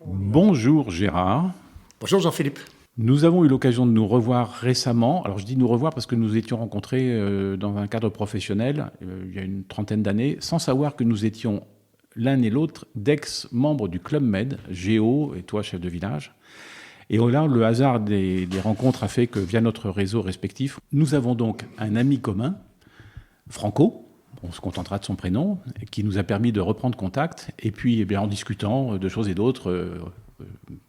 Bonjour Gérard. Bonjour Jean-Philippe. Nous avons eu l'occasion de nous revoir récemment. Alors je dis nous revoir parce que nous étions rencontrés dans un cadre professionnel il y a une trentaine d'années, sans savoir que nous étions l'un et l'autre d'ex-membres du Club Med, Géo et toi chef de village. Et là, le hasard des rencontres a fait que via notre réseau respectif, nous avons donc un ami commun, Franco, on se contentera de son prénom, qui nous a permis de reprendre contact. Et puis, eh bien, en discutant de choses et d'autres,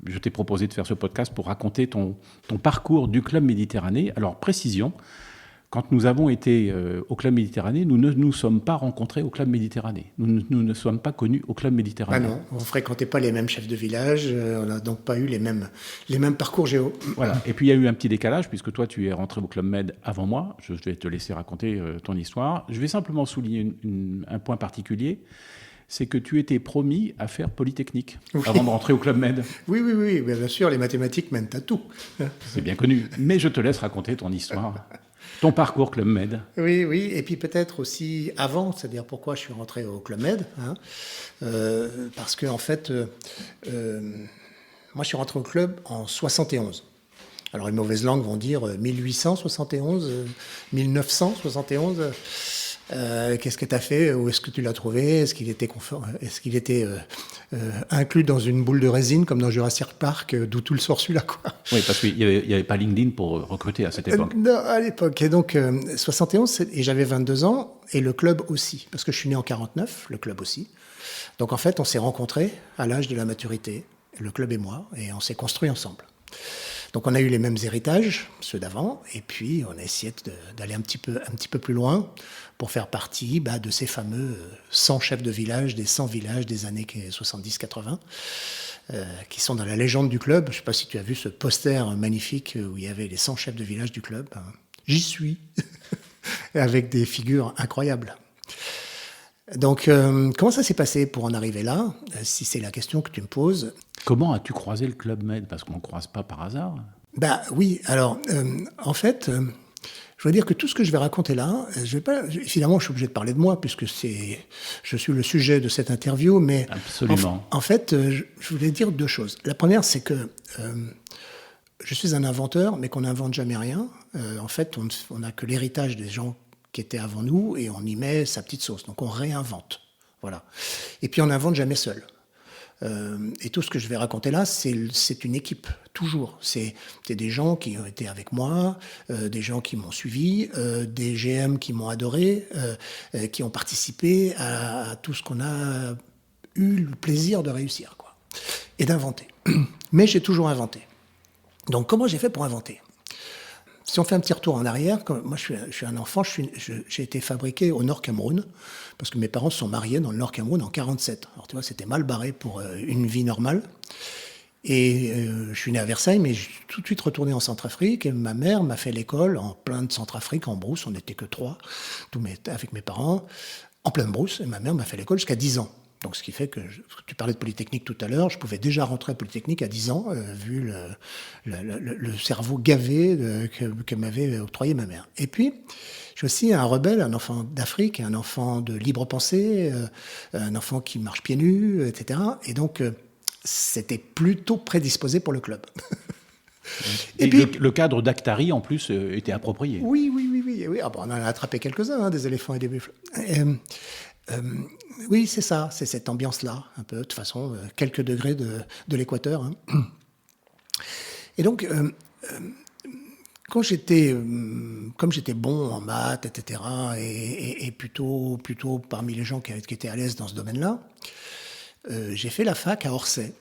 je t'ai proposé de faire ce podcast pour raconter ton parcours du Club Méditerranée. Alors, précision, quand nous avons été au Club Méditerranée, nous ne nous sommes pas rencontrés au Club Méditerranée. Nous ne sommes pas connus au Club Méditerranée. Ah non, on ne fréquentait pas les mêmes chefs de village, on n'a donc pas eu les mêmes parcours géo. Voilà. Et puis il y a eu un petit décalage, puisque toi tu es rentré au Club Med avant moi. Je vais te laisser raconter ton histoire. Je vais simplement souligner un point particulier. C'est que tu étais promis à faire Polytechnique avant de rentrer au Club Med. Oui, bien sûr, les mathématiques mènent à tout. C'est bien connu. Mais je te laisse raconter ton histoire. Ton parcours Club Med. Oui, et puis peut-être aussi avant, c'est-à-dire pourquoi je suis rentré au Club Med. Parce que en fait, moi je suis rentré au club en 71. Alors les mauvaises langues vont dire 1871, 1971. Qu'est-ce que tu as fait? Où est-ce que tu l'as trouvé? Est-ce qu'il était inclus dans une boule de résine comme dans Jurassic Park, d'où tout le sort celui-là, quoi. Oui, parce qu'il n'y avait pas LinkedIn pour recruter à cette époque. Non, à l'époque. Et donc, 71, et j'avais 22 ans, et le club aussi. Parce que je suis né en 49, le club aussi. Donc, en fait, on s'est rencontrés à l'âge de la maturité, le club et moi, et on s'est construit ensemble. Donc, on a eu les mêmes héritages, ceux d'avant, et puis on a essayé d'aller un petit peu plus loin pour faire partie de ces fameux 100 chefs de village, des 100 villages des années 70-80. Qui sont dans la légende du club. Je ne sais pas si tu as vu ce poster magnifique où il y avait les 100 chefs de village du club. J'y suis, avec des figures incroyables. Donc, comment ça s'est passé pour en arriver là, si c'est la question que tu me poses? Comment as-tu croisé le Club Med? Parce qu'on ne croise pas par hasard. Oui, alors, en fait... je veux dire que tout ce que je vais raconter là, finalement, je suis obligé de parler de moi, puisque je suis le sujet de cette interview, mais absolument. En fait, je voulais dire deux choses. La première, c'est que je suis un inventeur, mais qu'on n'invente jamais rien. En fait, on n'a que l'héritage des gens qui étaient avant nous, et on y met sa petite sauce. Donc on réinvente. Voilà. Et puis on n'invente jamais seul. Et tout ce que je vais raconter là, c'est une équipe, toujours. C'est des gens qui ont été avec moi, des gens qui m'ont suivi, des GM qui m'ont adoré, qui ont participé à tout ce qu'on a eu le plaisir de réussir, quoi, et d'inventer. Mais j'ai toujours inventé. Donc comment j'ai fait pour inventer ? Si on fait un petit retour en arrière, moi je suis un enfant, j'ai été fabriqué au Nord Cameroun, parce que mes parents se sont mariés dans le Nord Cameroun en 47. Alors tu vois, c'était mal barré pour une vie normale. Et je suis né à Versailles, mais je suis tout de suite retourné en Centrafrique. Et ma mère m'a fait l'école en plein de Centrafrique, en brousse. On n'était que trois, avec mes parents, en pleine brousse. Et ma mère m'a fait l'école jusqu'à 10 ans. Donc, ce qui fait que, tu parlais de Polytechnique tout à l'heure, je pouvais déjà rentrer à Polytechnique à 10 ans, vu le cerveau gavé que m'avait octroyé ma mère. Et puis, je suis aussi un rebelle, un enfant d'Afrique, un enfant de libre pensée, un enfant qui marche pieds nus, etc. Et donc, c'était plutôt prédisposé pour le club. Et puis, le cadre d'Actari, en plus, était approprié. Oui. Ah bon, on en a attrapé quelques-uns, des éléphants et des buffles. Oui, c'est ça, c'est cette ambiance-là, un peu, de toute façon, quelques degrés de l'équateur. Et donc, comme j'étais bon en maths, etc., et plutôt parmi les gens qui étaient à l'aise dans ce domaine-là, j'ai fait la fac à Orsay.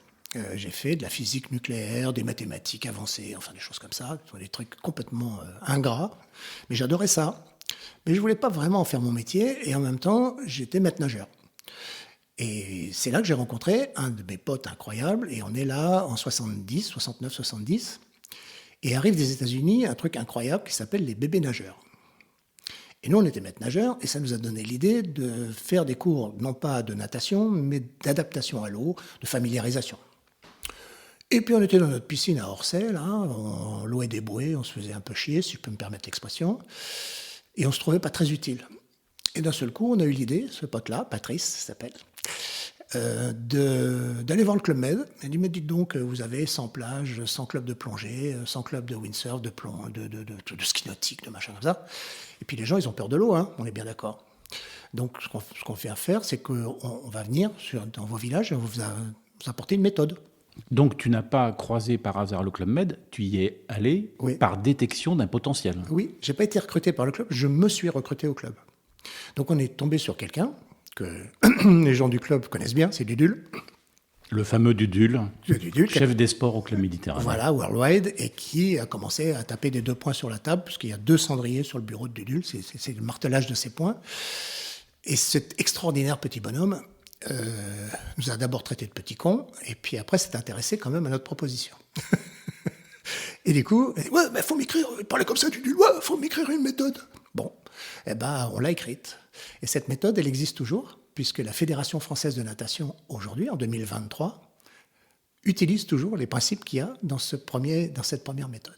J'ai fait de la physique nucléaire, des mathématiques avancées, enfin des choses comme ça, des trucs complètement ingrats, mais j'adorais ça. Mais je voulais pas vraiment en faire mon métier, et en même temps, j'étais maître nageur. Et c'est là que j'ai rencontré un de mes potes incroyables, et on est là en 69-70, et arrive des États-Unis un truc incroyable qui s'appelle les bébés nageurs. Et nous, on était maîtres nageurs, et ça nous a donné l'idée de faire des cours, non pas de natation, mais d'adaptation à l'eau, de familiarisation. Et puis on était dans notre piscine à Orsay, là, on louait des bouées, on se faisait un peu chier, si je peux me permettre l'expression, et on se trouvait pas très utile. Et d'un seul coup, on a eu l'idée, ce pote-là, Patrice s'appelle, d'aller voir le Club Med. Elle dit, mais dites donc, vous avez 100 plages, 100 clubs de plongée, 100 clubs de windsurf, de ski nautique, de machin comme ça. Et puis les gens, ils ont peur de l'eau, hein, on est bien d'accord. Donc ce qu'on fait faire, c'est qu'on va venir dans vos villages et on va vous apporter une méthode. Donc tu n'as pas croisé par hasard le Club Med, tu y es allé par détection d'un potentiel. Oui, je n'ai pas été recruté par le club, je me suis recruté au club. Donc on est tombé sur quelqu'un que les gens du club connaissent bien, c'est Dudul. Le fameux Dudul, chef des sports au Club Méditerranée. Voilà, worldwide, et qui a commencé à taper des 2 points sur la table, puisqu'il y a 2 cendriers sur le bureau de Dudul, c'est le martelage de ces points. Et cet extraordinaire petit bonhomme nous a d'abord traité de petits cons, et puis après s'est intéressé quand même à notre proposition. Et du coup, ouais, mais faut m'écrire, parler comme ça, Dudul, ouais, faut m'écrire une méthode. Bon, eh ben, on l'a écrite. Et cette méthode, elle existe toujours, puisque la Fédération française de natation, aujourd'hui, en 2023, utilise toujours les principes qu'il y a dans cette première méthode.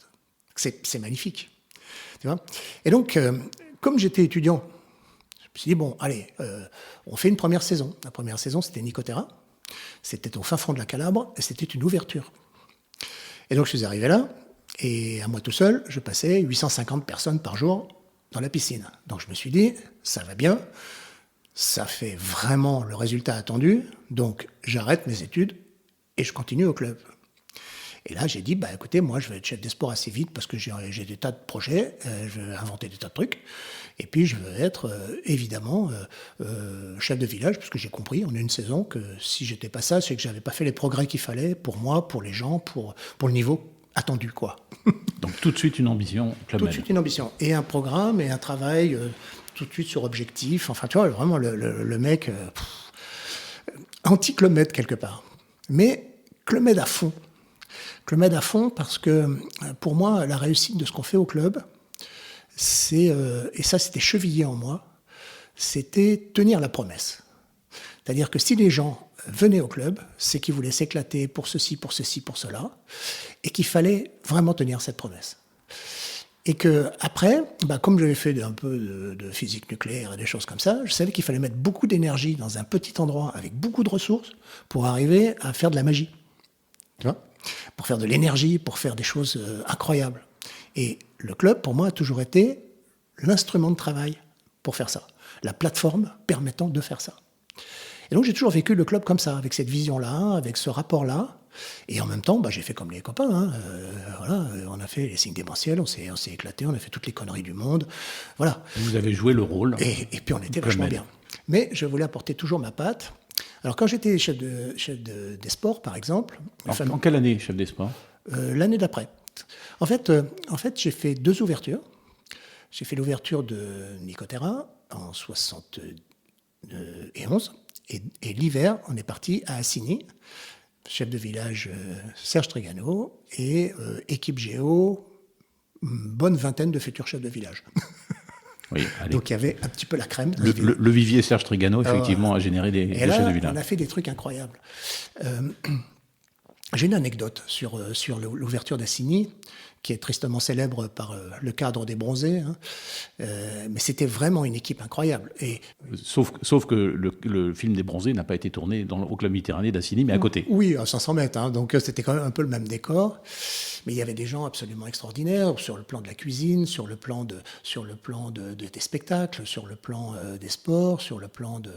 C'est magnifique. Tu vois ? Et donc, comme j'étais étudiant, je me suis dit, bon, allez, on fait une première saison. La première saison, c'était Nicotera. C'était au fin fond de la Calabre, et c'était une ouverture. Et donc, je suis arrivé là, et à moi tout seul, je passais 850 personnes par jour dans la piscine. Donc, je me suis dit, ça va bien, ça fait vraiment le résultat attendu, donc j'arrête mes études et je continue au club. Et là, j'ai dit, bah écoutez, moi, je vais être chef des sports assez vite parce que j'ai des tas de projets, je vais inventer des tas de trucs. Et puis, je veux être, évidemment, chef de village, parce que j'ai compris en une saison que si j'étais pas ça, c'est que j'avais pas fait les progrès qu'il fallait pour moi, pour les gens, pour le niveau attendu, quoi. Donc, tout de suite, une ambition Club Med. Tout de suite, une ambition. Et un programme et un travail tout de suite sur objectif. Enfin, tu vois, vraiment, le mec anti-Club Med, quelque part. Mais Club Med à fond. Club Med à fond parce que, pour moi, la réussite de ce qu'on fait au club, c'est, et ça c'était chevillé en moi, c'était tenir la promesse. C'est-à-dire que si les gens venaient au club, c'est qu'ils voulaient s'éclater pour ceci, pour cela, et qu'il fallait vraiment tenir cette promesse. Et que après, bah, comme j'avais fait un peu de physique nucléaire et des choses comme ça, je savais qu'il fallait mettre beaucoup d'énergie dans un petit endroit avec beaucoup de ressources pour arriver à faire de la magie. Tu vois ? Pour faire de l'énergie, pour faire des choses incroyables. Et le club, pour moi, a toujours été l'instrument de travail pour faire ça. La plateforme permettant de faire ça. Et donc, j'ai toujours vécu le club comme ça, avec cette vision-là, avec ce rapport-là. Et en même temps, bah, j'ai fait comme les copains. Hein. Voilà, on a fait les signes démentiels, on s'est éclaté, on a fait toutes les conneries du monde. Voilà. Vous avez joué le rôle. Et puis, on était vachement bien. Mais je voulais apporter toujours ma patte. Alors, quand j'étais chef des sports, par exemple... En quelle année, chef des sports ? L'année d'après. En fait, j'ai fait 2 ouvertures. J'ai fait l'ouverture de Nicotera en 71. Et l'hiver, on est parti à Assigny, chef de village Serge Trégano, et équipe géo, une bonne vingtaine de futurs chefs de village. Oui, donc il y avait un petit peu la crème. Le vivier Serge Trégano, effectivement, a généré des chefs de village. On a fait des trucs incroyables. J'ai une anecdote sur l'ouverture d'Assigny, qui est tristement célèbre par le cadre des bronzés. Hein. Mais c'était vraiment une équipe incroyable. Et sauf que le film des bronzés n'a pas été tourné au Club Méditerranée d'Assigny, mais à côté. Oui, à 500 mètres. Hein, donc c'était quand même un peu le même décor. Mais il y avait des gens absolument extraordinaires sur le plan de la cuisine, sur le plan des spectacles, sur le plan des sports, sur le plan des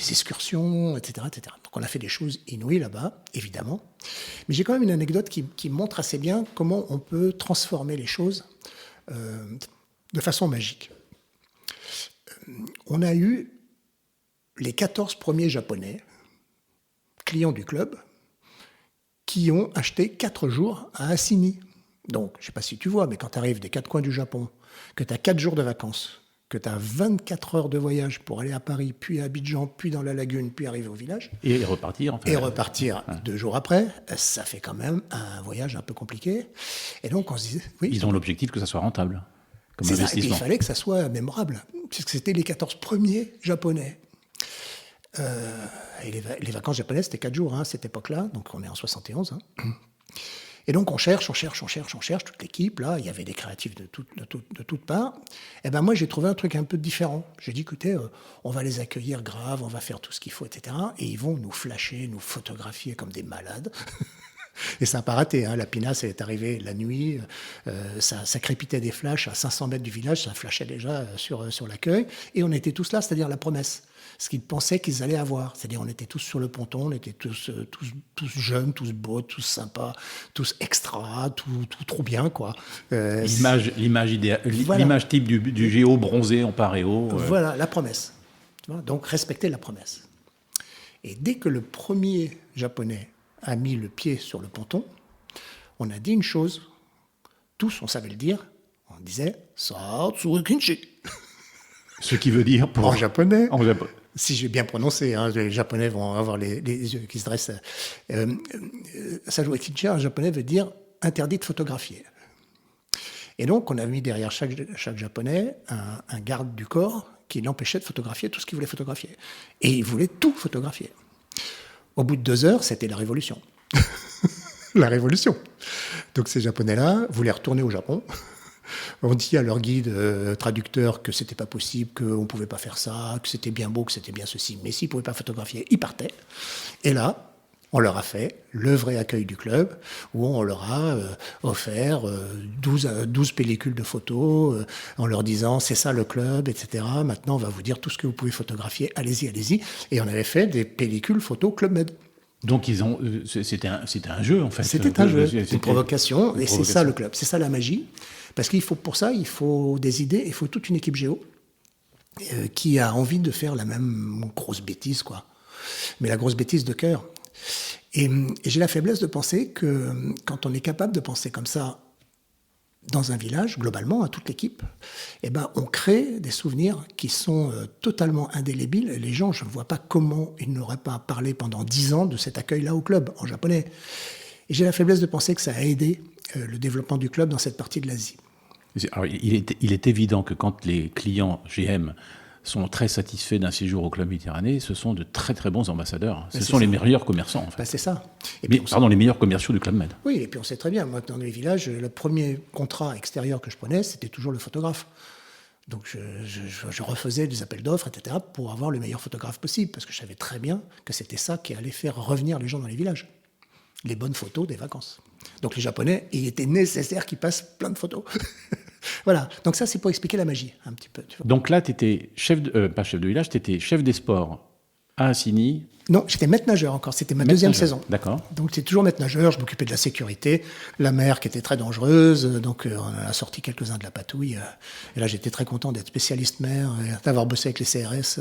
excursions, etc., etc. Donc on a fait des choses inouïes là-bas, évidemment. Mais j'ai quand même une anecdote qui montre assez bien comment on peut transformer les choses de façon magique. On a eu les 14 premiers Japonais, clients du club, qui ont acheté 4 jours à Assigny. Donc, je ne sais pas si tu vois, mais quand tu arrives des 4 coins du Japon, que tu as 4 jours de vacances, que tu as 24 heures de voyage pour aller à Paris, puis à Abidjan, puis dans la lagune, puis arriver au village. Et repartir. Enfin, et repartir 2 jours après, ça fait quand même un voyage un peu compliqué. Et donc, on se disait... Oui, ils ont l'objectif que ça soit rentable comme investissement. Ça, et puis, il fallait que ça soit mémorable, puisque c'était les 14 premiers Japonais. Et les vacances japonaises, c'était 4 jours, hein, à cette époque-là, donc on est en 71. Hein. Et donc on cherche, toute l'équipe, là, il y avait des créatifs de toutes parts. Et ben moi j'ai trouvé un truc un peu différent. J'ai dit, écoutez, on va les accueillir grave, on va faire tout ce qu'il faut, etc. Et ils vont nous flasher, nous photographier comme des malades. Et ça n'a pas raté, hein. La pinasse est arrivée la nuit, ça crépitait des flashs à 500 mètres du village, ça flashait déjà sur l'accueil, et on était tous là, c'est-à-dire la promesse, ce qu'ils pensaient qu'ils allaient avoir. C'est-à-dire on était tous sur le ponton, on était tous jeunes, tous beaux, tous sympas, tous extra, tout trop bien, quoi. L'image idéale, voilà. L'image type du géo bronzé en paréo. Voilà, la promesse. Tu vois, donc respecter la promesse. Et dès que le premier Japonais a mis le pied sur le ponton, on a dit une chose. Tous, on savait le dire. On disait « Satsu Kinshi ». Ce qui veut dire en japonais. Si j'ai bien prononcé, hein, les Japonais vont avoir les yeux qui se dressent. Satsu Kinshi en japonais veut dire « interdit de photographier ». Et donc, on a mis derrière chaque Japonais un garde du corps qui l'empêchait de photographier tout ce qu'il voulait photographier. Et il voulait tout photographier. Au bout de 2 heures, c'était la révolution. La révolution. Donc ces Japonais-là voulaient retourner au Japon. On dit à leur guide traducteur que c'était pas possible, qu'on ne pouvait pas faire ça, que c'était bien beau, que c'était bien ceci. Mais s'ils ne pouvaient pas photographier, ils partaient. Et là, on leur a fait le vrai accueil du club, où on leur a offert 12 pellicules de photos, en leur disant c'est ça le club, etc. Maintenant, on va vous dire tout ce que vous pouvez photographier, allez-y, allez-y. Et on avait fait des pellicules photos Club Med. Donc c'était un jeu en fait. C'était un jeu, c'était une provocation, et c'est ça le club, c'est ça la magie. Parce pour ça, il faut des idées, il faut toute une équipe géo qui a envie de faire la même grosse bêtise, quoi. Mais la grosse bêtise de cœur. Et j'ai la faiblesse de penser que quand on est capable de penser comme ça dans un village, globalement, à toute l'équipe, eh ben, on crée des souvenirs qui sont totalement indélébiles. Et les gens, je ne vois pas comment ils n'auraient pas parlé pendant 10 ans de cet accueil-là au club, en japonais. Et j'ai la faiblesse de penser que ça a aidé le développement du club dans cette partie de l'Asie. Alors, il est évident que quand les clients GM sont très satisfaits d'un séjour au Club Méditerranée, ce sont de très très bons ambassadeurs. Ce sont les meilleurs commerçants, en fait. C'est ça. Et puis, les meilleurs commerciaux du Club Med. Oui, et puis on sait très bien, moi, dans les villages, le premier contrat extérieur que je prenais, c'était toujours le photographe. Donc je refaisais des appels d'offres, etc., pour avoir le meilleur photographe possible, parce que je savais très bien que c'était ça qui allait faire revenir les gens dans les villages. Les bonnes photos des vacances. Donc les Japonais, il était nécessaire qu'ils passent plein de photos. Voilà, donc ça c'est pour expliquer la magie, un petit peu. Tu vois. Donc là, tu étais pas chef de village, tu étais chef des sports à Assigny. Non, j'étais maître nageur encore, c'était ma deuxième saison. D'accord. Donc j'étais toujours maître nageur, je m'occupais de la sécurité, la mer qui était très dangereuse, donc on a sorti quelques-uns de la patouille. Et là j'étais très content d'être spécialiste mer, et d'avoir bossé avec les CRS,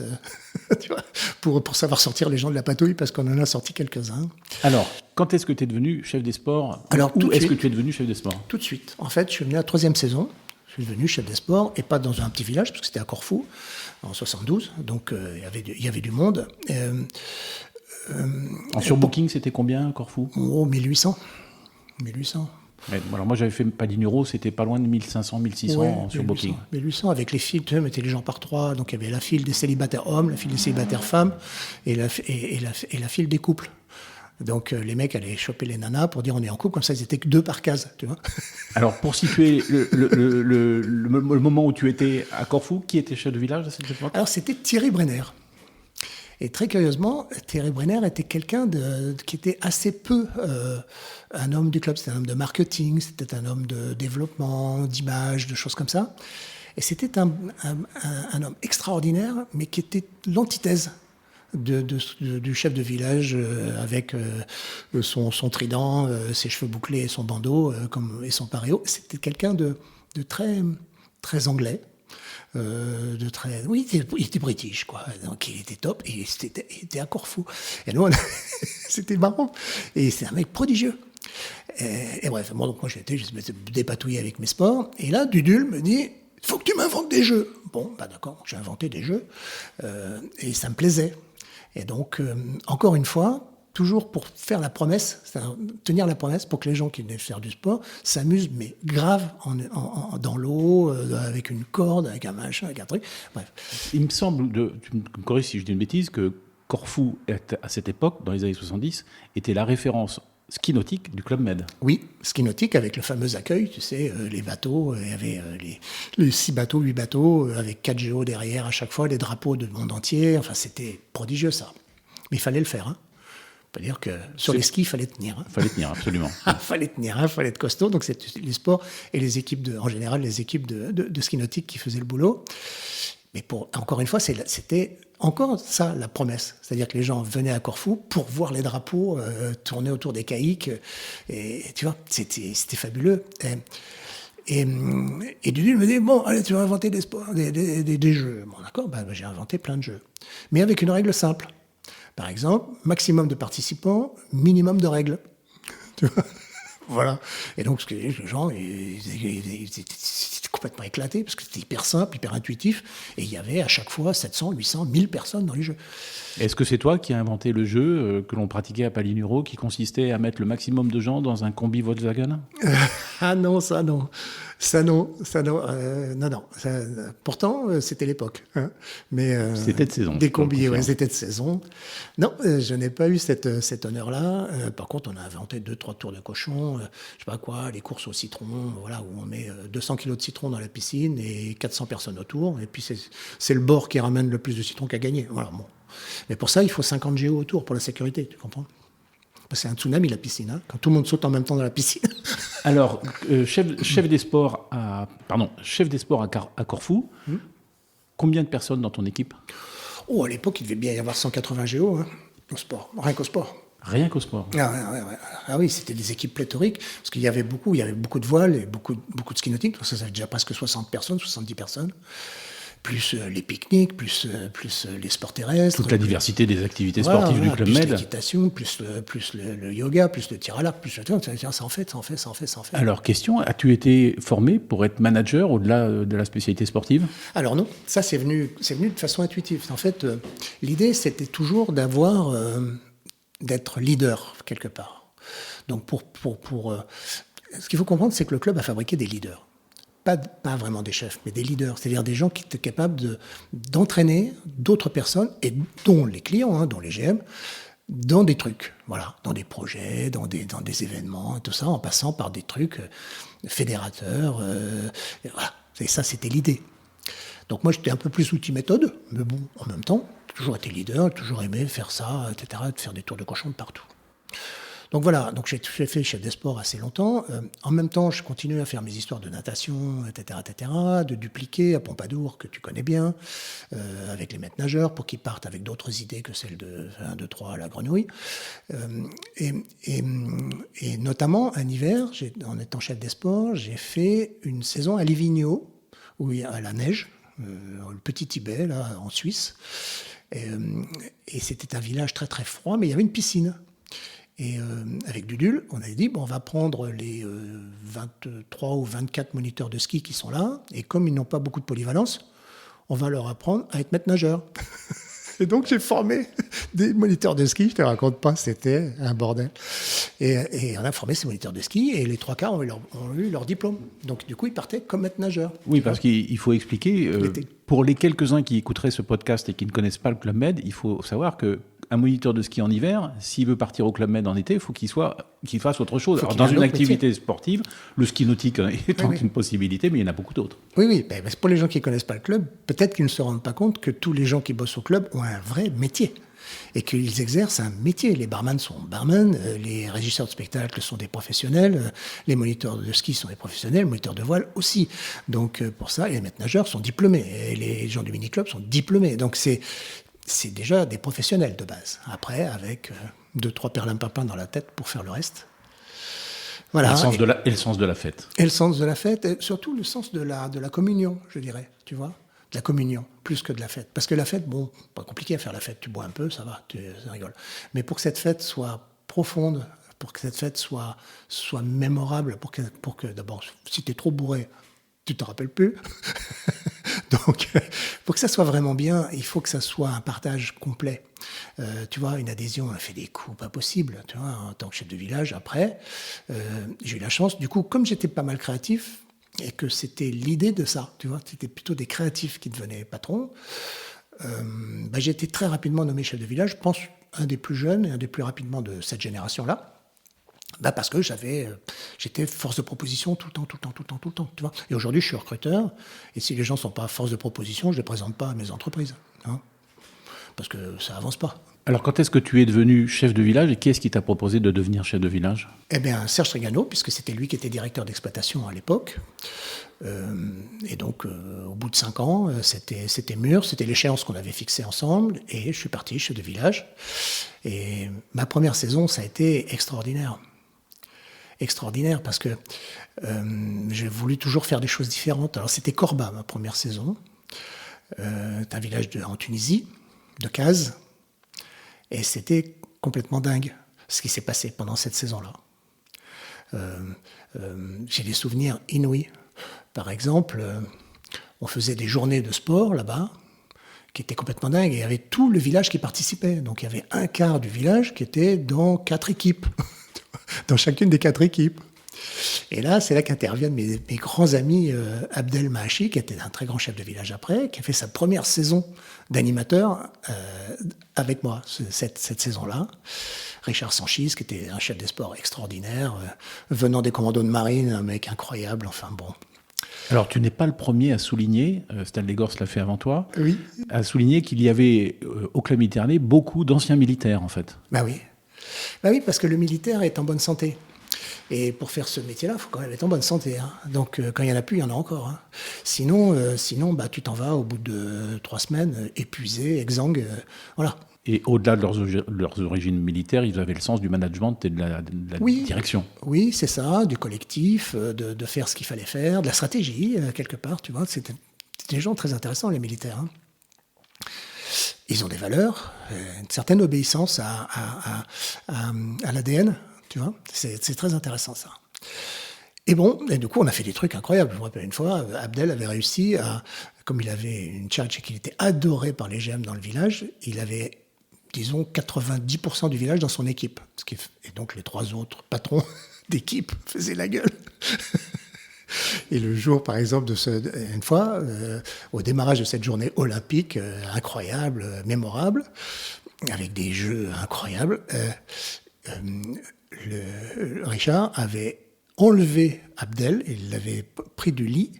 tu vois, pour savoir sortir les gens de la patouille, parce qu'on en a sorti quelques-uns. Alors, quand est-ce que tu es devenu chef des sports? Où est-ce que tu es devenu chef des sports? Tout de suite. En fait, je suis venu à la 3e saison. Je suis devenu chef des sports, et pas dans un petit village, parce que c'était à Corfou, en 72, donc il y avait du monde. En surbooking, c'était combien, Corfou? 1800. 1800. Ouais, alors moi, j'avais fait Palinuro, c'était pas loin de 1500, 1600 en surbooking. 1800, avec les files, tu sais, mettez les gens par 3, donc il y avait la file des célibataires hommes, la file des célibataires femmes, et la file des couples. Donc les mecs allaient choper les nanas pour dire on est en couple, comme ça ils étaient que 2 par case, tu vois. Alors pour situer le moment où tu étais à Corfou, qui était chef de village à cette époque? Alors c'était Thierry Brenner. Et très curieusement, Thierry Brenner était quelqu'un qui était assez peu un homme du club. C'était un homme de marketing, c'était un homme de développement, d'image, de choses comme ça. Et c'était un homme extraordinaire, mais qui était l'antithèse du chef de village avec son trident, ses cheveux bouclés et son bandeau et son paréo. C'était quelqu'un de très, très anglais. Oui, il était british, quoi. Donc il était top, et il était à Corfou. Et nous, c'était marrant. Et c'est un mec prodigieux. Et bref, moi je me dépatouillais avec mes sports. Et là, Dudul me dit, il faut que tu m'inventes des jeux. Bon, bah d'accord, j'ai inventé des jeux. Et ça me plaisait. Et donc, encore une fois, toujours pour faire la promesse, tenir la promesse pour que les gens qui venaient faire du sport s'amusent, mais grave, dans l'eau, avec une corde, avec un machin, avec un truc. Bref. Il me semble, tu me corriges si je dis une bêtise, que Corfou, à cette époque, dans les années 70, était la référence ski nautique du Club Med. Oui, ski nautique avec le fameux accueil, tu sais, les bateaux, il y avait les 6 bateaux, 8 bateaux, avec 4 géos derrière à chaque fois, les drapeaux du monde entier, enfin c'était prodigieux ça. Mais il fallait le faire, hein. On peut dire que sur les skis, il fallait tenir. Il fallait tenir, absolument. Il fallait tenir, il fallait être costaud, donc c'est les sports et les équipes, en général les équipes de ski nautique qui faisaient le boulot. Mais encore une fois, c'était encore ça la promesse. C'est-à-dire que les gens venaient à Corfou pour voir les drapeaux tourner autour des caïques. Et tu vois, c'était fabuleux. Et Dudul me dit, bon, allez, tu vas inventer des sports, des jeux. Bon, d'accord, j'ai inventé plein de jeux. Mais avec une règle simple. Par exemple, maximum de participants, minimum de règles. Tu vois ? Voilà. Et donc, les gens, ils étaient complètement éclatés parce que c'était hyper simple, hyper intuitif. Et il y avait à chaque fois 700, 800, 1000 personnes dans les jeux. Est-ce que c'est toi qui as inventé le jeu que l'on pratiquait à Palinuro qui consistait à mettre le maximum de gens dans un combi Volkswagen ? Ah non, ça non. Ça non. Non. Pourtant, c'était l'époque. Hein. Mais, c'était de saison. Des combis, ouais, c'était de saison. Non, je n'ai pas eu cet honneur-là. Par contre, on a inventé 2-3 tours de cochon. Je sais pas quoi, les courses au citron, voilà, où on met 200 kilos de citron dans la piscine et 400 personnes autour. Et puis, c'est le bord qui ramène le plus de citron qui a gagné. Voilà, bon. Mais pour ça, il faut 50 géos autour pour la sécurité, tu comprends ? C'est un tsunami, la piscine, hein, quand tout le monde saute en même temps dans la piscine. Alors, chef des sports à Corfou, combien de personnes dans ton équipe ? Oh, à l'époque, il devait bien y avoir 180 géos, hein, au sport, rien qu'au sport. Rien qu'au sport. Ah oui, c'était des équipes pléthoriques, parce qu'il y avait beaucoup de voiles et beaucoup de ski nautique, donc ça fait déjà presque 60 personnes, 70 personnes. Plus les pique-niques, plus les sports terrestres. Toute la diversité des activités sportives du Club Med. Plus l'équitation, plus le yoga, plus le tir à l'arc, plus ça en fait. Alors, question, as-tu été formé pour être manager au-delà de la spécialité sportive ? Alors non, ça c'est venu de façon intuitive. En fait, l'idée c'était toujours d'être leader quelque part. Donc ce qu'il faut comprendre, c'est que le club a fabriqué des leaders. Pas vraiment des chefs, mais des leaders, c'est-à-dire des gens qui étaient capables d'entraîner d'autres personnes, et dont les clients, hein, dont les GM, dans des trucs, voilà, dans des projets, dans des événements, tout ça, en passant par des trucs fédérateurs. Voilà. Et ça, c'était l'idée. Donc moi, j'étais un peu plus outil méthode, mais bon, en même temps, j'ai toujours été leader, toujours aimé faire ça, etc., de faire des tours de cochon de partout. Donc voilà, donc j'ai fait chef des sports assez longtemps. En même temps, je continue à faire mes histoires de natation, etc., de dupliquer à Pompadour, que tu connais bien, avec les maîtres nageurs, pour qu'ils partent avec d'autres idées que celles de 1, 2, 3 à la grenouille. Et notamment, un hiver, en étant chef des sports, j'ai fait une saison à Livigno, où il y a la neige, le petit Tibet, là, en Suisse. Et c'était un village très très froid, mais il y avait une piscine. Et avec Dudul, on avait dit, bon, on va prendre les 23 ou 24 moniteurs de ski qui sont là, et comme ils n'ont pas beaucoup de polyvalence, on va leur apprendre à être maître nageur. Et donc j'ai formé des moniteurs de ski, je ne te raconte pas, c'était un bordel. Et on a formé ces moniteurs de ski, et les 3 quarts ont eu leur diplôme. Donc du coup, ils partaient comme maître nageur. Oui, parce qu'il faut expliquer, pour les quelques-uns qui écouteraient ce podcast et qui ne connaissent pas le Club Med, il faut savoir que un moniteur de ski en hiver, s'il veut partir au Club Med en été, il faut qu'il fasse autre chose. Alors, dans une activité sportive, le ski nautique étant une possibilité, mais il y en a beaucoup d'autres. Oui. Ben, pour les gens qui ne connaissent pas le club, peut-être qu'ils ne se rendent pas compte que tous les gens qui bossent au club ont un vrai métier et qu'ils exercent un métier. Les barman sont barman, les régisseurs de spectacle sont des professionnels, les moniteurs de ski sont des professionnels, les moniteurs de voile aussi. Donc, pour ça, les maîtres nageurs sont diplômés et les gens du mini-club sont diplômés. Donc, c'est déjà des professionnels de base. Après, avec 2-3 perlimpinpins dans la tête pour faire le reste. Voilà. Et le sens de la fête. Et le sens de la fête, et surtout le sens de la communion, je dirais, tu vois. De la communion, plus que de la fête. Parce que la fête, bon, pas compliqué à faire la fête. Tu bois un peu, ça va, ça rigole. Mais pour que cette fête soit profonde, pour que cette fête soit mémorable, pour que d'abord, si tu es trop bourré, tu ne te rappelles plus. Donc, pour que ça soit vraiment bien, il faut que ça soit un partage complet. Tu vois, une adhésion, on a fait des coups pas possibles. Tu vois, en tant que chef de village, après, j'ai eu la chance. Du coup, comme j'étais pas mal créatif, et que c'était l'idée de ça, tu vois, c'était plutôt des créatifs qui devenaient patrons, j'ai été très rapidement nommé chef de village, je pense un des plus jeunes et un des plus rapidement de cette génération-là. Parce que j'étais force de proposition tout le temps, tu vois. Et aujourd'hui, je suis recruteur, et si les gens ne sont pas force de proposition, je ne les présente pas à mes entreprises, hein, parce que ça avance pas. Alors, quand est-ce que tu es devenu chef de village et qui est-ce qui t'a proposé de devenir chef de village? Eh bien, Serge Trigano, puisque c'était lui qui était directeur d'exploitation à l'époque. Et donc, au bout de 5 ans, c'était mûr, c'était l'échéance qu'on avait fixée ensemble, et je suis parti chef de village. Et ma première saison, ça a été extraordinaire. Extraordinaire, parce que j'ai voulu toujours faire des choses différentes. Alors, c'était Korba, ma première saison. C'est un village en Tunisie, de Kaz. Et c'était complètement dingue ce qui s'est passé pendant cette saison-là. J'ai des souvenirs inouïs. Par exemple, on faisait des journées de sport là-bas, qui étaient complètement dingues. Et il y avait tout le village qui participait. Donc il y avait un quart du village qui était dans 4 équipes, dans chacune des 4 équipes. Et là, c'est là qu'interviennent mes grands amis Abdel Mahachi, qui était un très grand chef de village après, qui a fait sa première saison d'animateur avec moi, cette saison-là. Richard Sanchis, qui était un chef des sports extraordinaire, venant des commandos de marine, un mec incroyable, enfin bon. Alors, tu n'es pas le premier à souligner, Stanley Gors l'a fait avant toi, Oui. à souligner qu'il y avait au Club Méditerranée beaucoup d'anciens militaires, en fait. Bah oui, parce que le militaire est en bonne santé. Et pour faire ce métier-là, il faut quand même être en bonne santé, hein. Donc, quand il n'y en a plus, il y en a encore, hein. Sinon, tu t'en vas au bout de 3 semaines, épuisé, exsangue, voilà. Et au-delà de leurs origines militaires, ils avaient le sens du management et de la direction. Oui, c'est ça, du collectif, de faire ce qu'il fallait faire, de la stratégie, quelque part, tu vois. C'était des gens très intéressants, les militaires, hein. Ils ont des valeurs, une certaine obéissance à l'ADN, tu vois. C'est très intéressant, ça. Et du coup, on a fait des trucs incroyables. Je me rappelle une fois, Abdel avait réussi comme il avait une charge et qu'il était adoré par les GM dans le village, il avait, disons, 90% du village dans son équipe. Et donc, les 3 autres patrons d'équipe faisaient la gueule. Et le jour, par exemple, une fois, au démarrage de cette journée olympique incroyable, mémorable, avec des jeux incroyables, Richard avait enlevé Abdel, il l'avait pris du lit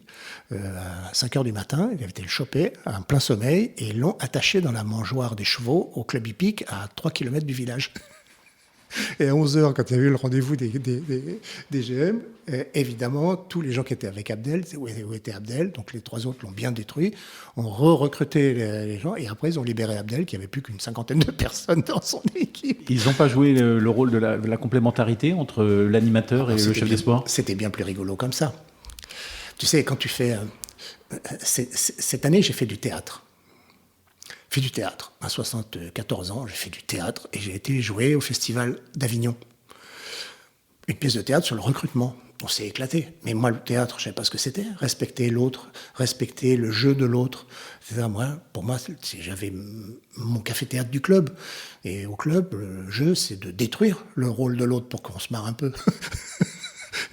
à 5h du matin, il avait été le choper en plein sommeil, et ils l'ont attaché dans la mangeoire des chevaux au club hippique à 3 km du village. Et à 11h, quand il y a eu le rendez-vous des GM, évidemment, tous les gens qui étaient avec Abdel, où était Abdel, donc les 3 autres l'ont bien détruit, ont recruté les gens, et après ils ont libéré Abdel, qui n'avait plus qu'une 50aine de personnes dans son équipe. Ils n'ont pas joué le rôle de la complémentarité entre l'animateur et le chef des sports? C'était bien plus rigolo comme ça. Tu sais, quand tu fais... cette année, j'ai fait du théâtre. À 74 ans, j'ai fait du théâtre et j'ai été jouer au Festival d'Avignon. Une pièce de théâtre sur le recrutement. On s'est éclaté. Mais moi, le théâtre, je ne savais pas ce que c'était. Respecter l'autre, respecter le jeu de l'autre. Pour moi, j'avais mon café-théâtre du club. Et au club, le jeu, c'est de détruire le rôle de l'autre pour qu'on se marre un peu.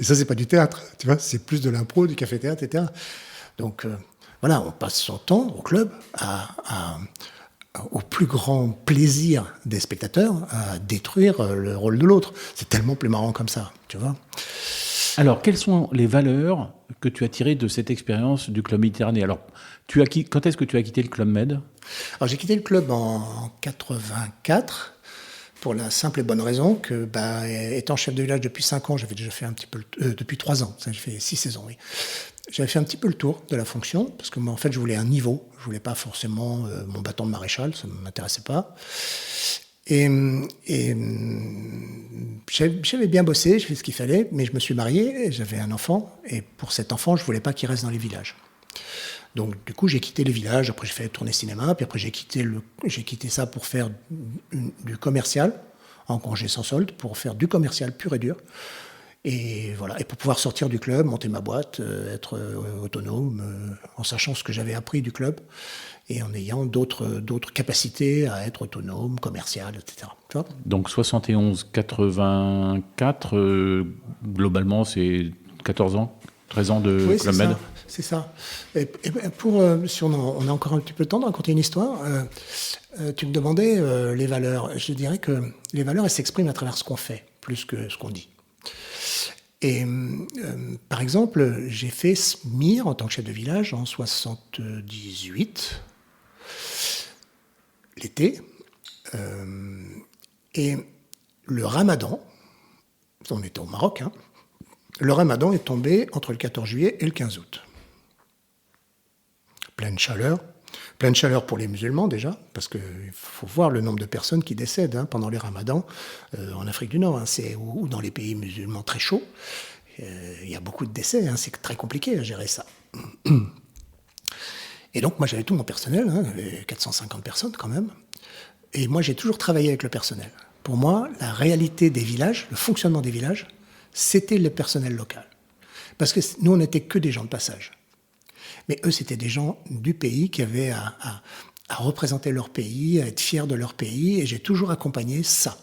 Et ça, c'est pas du théâtre. Tu vois, c'est plus de l'impro, du café-théâtre, etc. Donc, voilà, on passe son temps au club au plus grand plaisir des spectateurs à détruire le rôle de l'autre. C'est tellement plus marrant comme ça, tu vois. Alors, quelles sont les valeurs que tu as tirées de cette expérience du Club Méditerranée? Alors, quand est-ce que tu as quitté le Club Med? Alors, j'ai quitté le club en 84 pour la simple et bonne raison que, étant chef de village depuis 5 ans, j'avais déjà fait un petit peu depuis 3 ans, ça, j'ai fait 6 saisons, oui. J'avais fait un petit peu le tour de la fonction, parce que moi, en fait, je voulais un niveau. Je voulais pas forcément mon bâton de maréchal, ça ne m'intéressait pas. Et j'avais bien bossé, j'ai fait ce qu'il fallait, mais je me suis marié, j'avais un enfant, et pour cet enfant, je voulais pas qu'il reste dans les villages. Donc, du coup, j'ai quitté les villages, après j'ai fait tourner cinéma, puis après j'ai quitté ça pour faire du commercial, en congé sans solde, pour faire du commercial pur et dur. Et voilà, et pour pouvoir sortir du club, monter ma boîte, être autonome, en sachant ce que j'avais appris du club, et en ayant d'autres capacités à être autonome, commercial, etc. Tu vois ? Donc 71-84, globalement, c'est 14 ans, 13 ans de Club Med. C'est ça. Et si on a encore un petit peu de temps de raconter une histoire, tu me demandais les valeurs. Je dirais que les valeurs, elles s'expriment à travers ce qu'on fait, plus que ce qu'on dit. Et par exemple, j'ai fait Smir en tant que chef de village en 78, l'été. Et le Ramadan, on était au Maroc, hein, le Ramadan est tombé entre le 14 juillet et le 15 août. Pleine chaleur pour les musulmans déjà, parce qu'il faut voir le nombre de personnes qui décèdent pendant les Ramadans en Afrique du Nord, ou dans les pays musulmans très chauds. Il y a beaucoup de décès, c'est très compliqué à gérer ça. Et donc moi j'avais tout mon personnel, j'avais 450 personnes quand même, et moi j'ai toujours travaillé avec le personnel. Pour moi, la réalité des villages, le fonctionnement des villages, c'était le personnel local. Parce que nous, on n'était que des gens de passage. Mais eux, c'était des gens du pays qui avaient à représenter leur pays, à être fiers de leur pays, et j'ai toujours accompagné ça.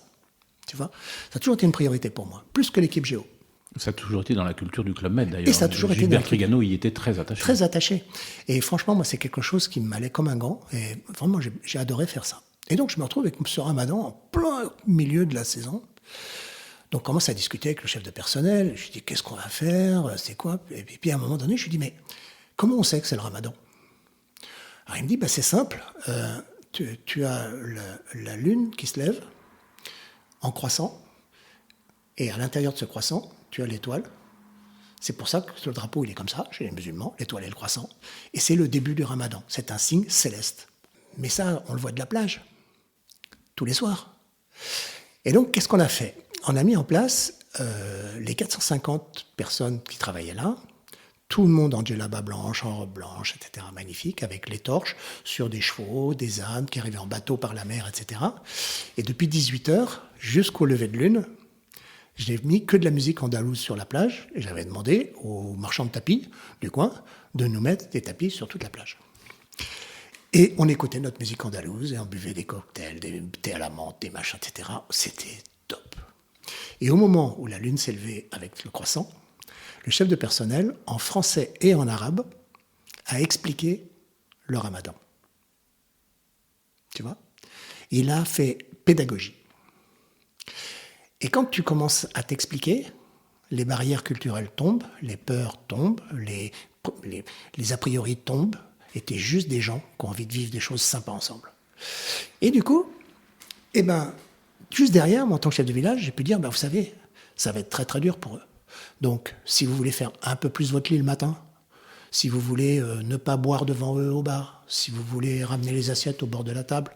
Tu vois, ça a toujours été une priorité pour moi, plus que l'équipe Géo. Ça a toujours été dans la culture du Club Med, d'ailleurs. Et ça a toujours été Gilbert Trigano y était très attaché. Très attaché. Et franchement, moi, c'est quelque chose qui m'allait comme un gant, et vraiment, j'ai adoré faire ça. Et donc, je me retrouve avec ce Ramadan en plein milieu de la saison. Donc, on commence à discuter avec le chef de personnel. Je lui dis, qu'est-ce qu'on va faire? C'est quoi? Et puis, à un moment donné, je lui dis, mais comment on sait que c'est le Ramadan? Alors, il me dit, c'est simple. Tu as la lune qui se lève en croissant. Et à l'intérieur de ce croissant, tu as l'étoile. C'est pour ça que le drapeau, il est comme ça, chez les musulmans, l'étoile et le croissant. Et c'est le début du Ramadan. C'est un signe céleste. Mais ça, on le voit de la plage, tous les soirs. Et donc, qu'est-ce qu'on a fait? On a mis en place les 450 personnes qui travaillaient là, tout le monde en djellaba blanche, en robe blanche, etc., magnifique, avec les torches sur des chevaux, des ânes qui arrivaient en bateau par la mer, etc. Et depuis 18h jusqu'au lever de lune, je n'ai mis que de la musique andalouse sur la plage, et j'avais demandé aux marchands de tapis du coin de nous mettre des tapis sur toute la plage. Et on écoutait notre musique andalouse, et on buvait des cocktails, des thés à la menthe, des machins, etc. C'était top. Et au moment où la lune s'est levée avec le croissant, le chef de personnel, en français et en arabe, a expliqué le Ramadan. Tu vois? Il a fait pédagogie. Et quand tu commences à t'expliquer, les barrières culturelles tombent, les peurs tombent, les a priori tombent, et t'es juste des gens qui ont envie de vivre des choses sympas ensemble. Et du coup, juste derrière, moi, en tant que chef de village, j'ai pu dire, vous savez, ça va être très très dur pour eux. Donc, si vous voulez faire un peu plus votre lit le matin, si vous voulez ne pas boire devant eux au bar, si vous voulez ramener les assiettes au bord de la table,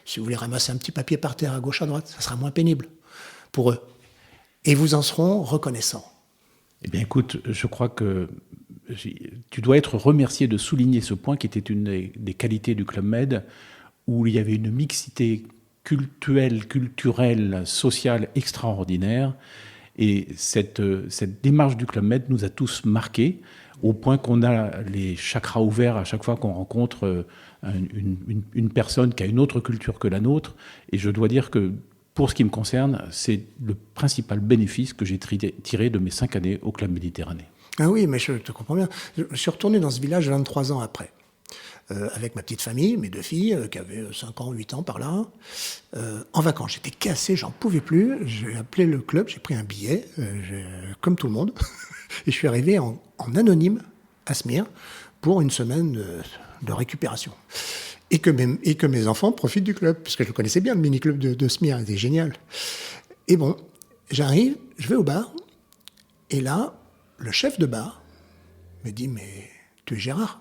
si vous voulez ramasser un petit papier par terre à gauche à droite, ça sera moins pénible pour eux. Et vous en seront reconnaissants. Eh bien, écoute, je crois que tu dois être remercié de souligner ce point qui était une des qualités du Club Med, où il y avait une mixité culturelle, sociale extraordinaire. Et cette démarche du Club Med nous a tous marqués, au point qu'on a les chakras ouverts à chaque fois qu'on rencontre une personne qui a une autre culture que la nôtre. Et je dois dire que, pour ce qui me concerne, c'est le principal bénéfice que j'ai tiré de mes 5 années au Club Méditerranée. Ah oui, mais je te comprends bien. Je suis retourné dans ce village 23 ans après, avec ma petite famille, mes 2 filles, qui avaient 5 ans, 8 ans par là, en vacances. J'étais cassé, j'en pouvais plus. J'ai appelé le club, j'ai pris un billet, comme tout le monde, et je suis arrivé en anonyme à Smir pour une semaine de récupération. Et que mes enfants profitent du club, parce que je connaissais bien le mini-club de Smir, il était génial. Et bon, j'arrive, je vais au bar, et là, le chef de bar me dit, mais tu es Gérard?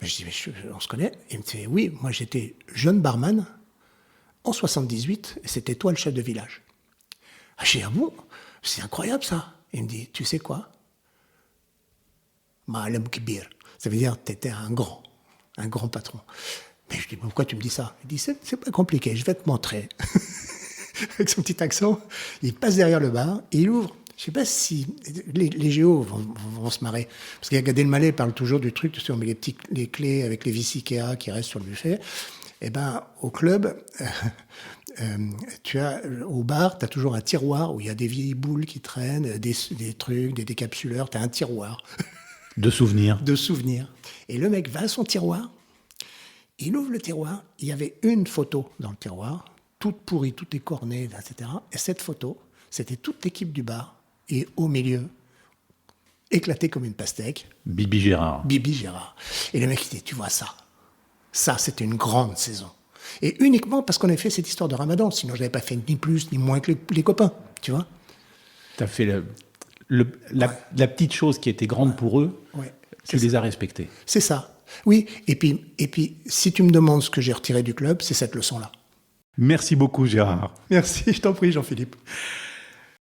Je dis, mais on se connaît? Il me dit, oui, moi j'étais jeune barman en 78, et c'était toi le chef de village. Ah, j'ai dit, ah bon? C'est incroyable ça. Il me dit, tu sais quoi? Ma'alem kibir. Ça veut dire, t'étais un grand patron. Mais je dis, pourquoi tu me dis ça? Il dit, c'est pas compliqué, je vais te montrer. Avec son petit accent, il passe derrière le bar, et il ouvre. Je ne sais pas si les géos vont se marrer. Parce qu'il y a Gad Elmaleh parle toujours du truc, tu sais, on met les clés avec les vis Ikea qui restent sur le buffet. Eh bien, au club, au bar, tu as toujours un tiroir où il y a des vieilles boules qui traînent, des trucs, des décapsuleurs. Tu as un tiroir. De souvenirs. De souvenirs. Et le mec va à son tiroir, il ouvre le tiroir, il y avait une photo dans le tiroir, toute pourrie, toute écornée, etc. Et cette photo, C'était toute l'équipe du bar. Et au milieu, éclaté comme une pastèque, Bibi Gérard. Bibi Gérard. Et le mec, il dit, tu vois ça, c'était une grande saison. Et uniquement parce qu'on avait fait cette histoire de Ramadan. Sinon, je n'avais pas fait ni plus ni moins que les copains, tu vois. Tu as fait la petite chose qui était grande pour eux, tu les as respectés. C'est ça. Oui, et puis, si tu me demandes ce que j'ai retiré du club, c'est cette leçon-là. Merci beaucoup, Gérard. Merci, je t'en prie, Jean-Philippe.